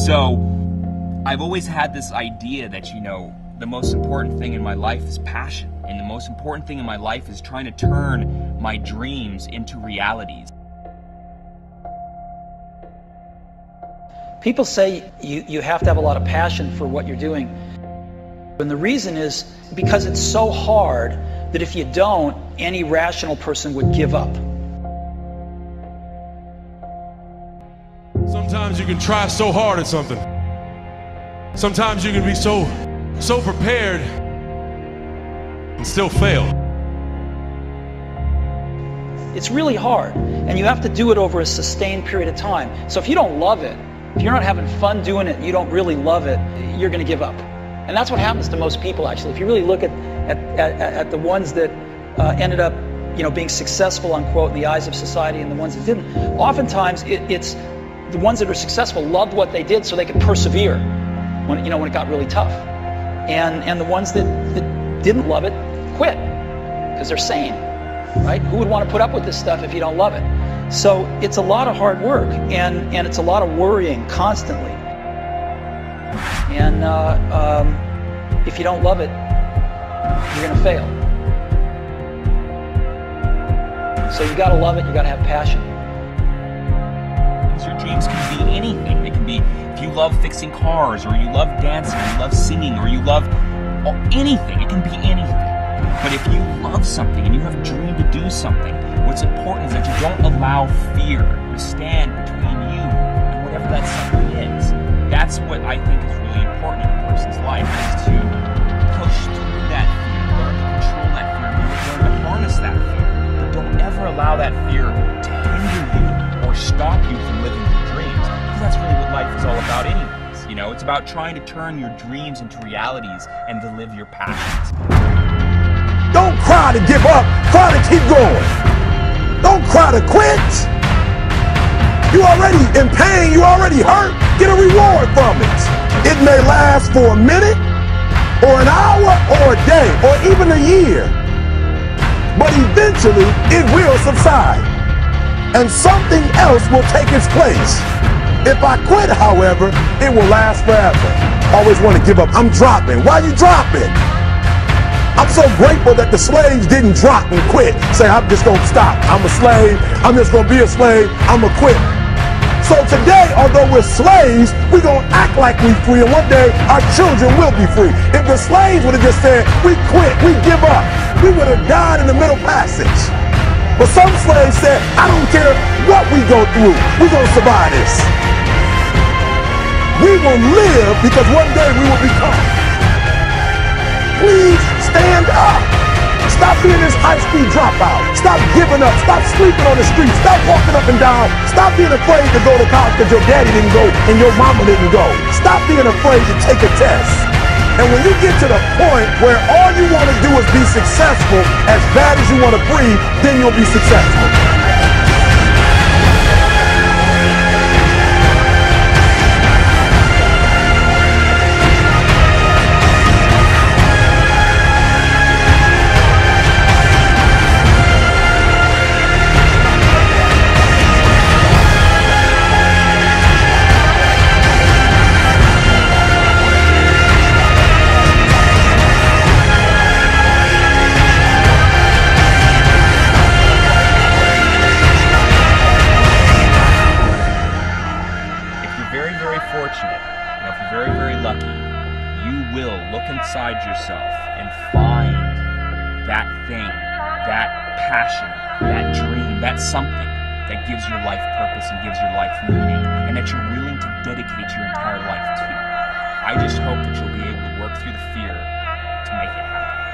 So I've always had this idea that, you know, the most important thing in my life is passion, and the most important thing in my life is trying to turn my dreams into realities. People say you have to have a lot of passion for what you're doing. And the reason is because it's so hard that if you don't, any rational person would give up. Sometimes you can try so hard at something. Sometimes you can be so prepared and still fail. It's really hard, and you have to do it over a sustained period of time. So if you don't love it, if you're not having fun doing it, you don't really love it, you're going to give up. And that's what happens to most people, actually. If you really look at the ones that ended up, you know, being successful, unquote, in the eyes of society, and the ones that didn't, oftentimes it's the ones that are successful loved what they did so they could persevere when it got really tough. And the ones that didn't love it quit because they're sane, right? Who would want to put up with this stuff if you don't love it? So it's a lot of hard work, and it's a lot of worrying constantly. And if you don't love it, you're going to fail. So you got to love it. You got to have passion. Your dreams can be anything. They can be, if you love fixing cars, or you love dancing, or you love singing, or you love anything. It can be anything. But if you love something and you have a dream to do something, what's important is that you don't allow fear to stand between you and whatever that something is. That's what I think is really important in a person's life, is to push through that fear, learn to control that fear, learn to harness that fear. But don't ever allow that fear to hinder you or stop you from living your dreams. Because that's really what life is all about anyways. You know, it's about trying to turn your dreams into realities and to live your passions. Don't cry to give up, cry to keep going. Don't cry to quit. You already in pain, you already hurt, get a reward from it. It may last for a minute, or an hour, or a day, or even a year. But eventually, it will subside, and something else will take its place. If I quit, however, it will last forever. Always want to give up. I'm dropping. Why are you dropping? I'm so grateful that the slaves didn't drop and quit. Say, I'm just going to stop. I'm a slave. I'm just going to be a slave. I'm going to quit. So today, although we're slaves, we're going to act like we're free. And one day, our children will be free. If the slaves would have just said, we quit, we give up, we would have died in the Middle Passage. But some slaves said, I don't care what we go through. We're going to survive this. We will live because one day we will become. Please stand up. Stop being this high-speed dropout. Stop giving up. Stop sleeping on the street. Stop walking up and down. Stop being afraid to go to college because your daddy didn't go and your mama didn't go. Stop being afraid to take a test. And when you get to the point where all you want to do is be successful, as bad as you want to breathe, then you'll be successful. Inside yourself and find that thing, that passion, that dream, that something that gives your life purpose and gives your life meaning, and that you're willing to dedicate your entire life to. I just hope that you'll be able to work through the fear to make it happen.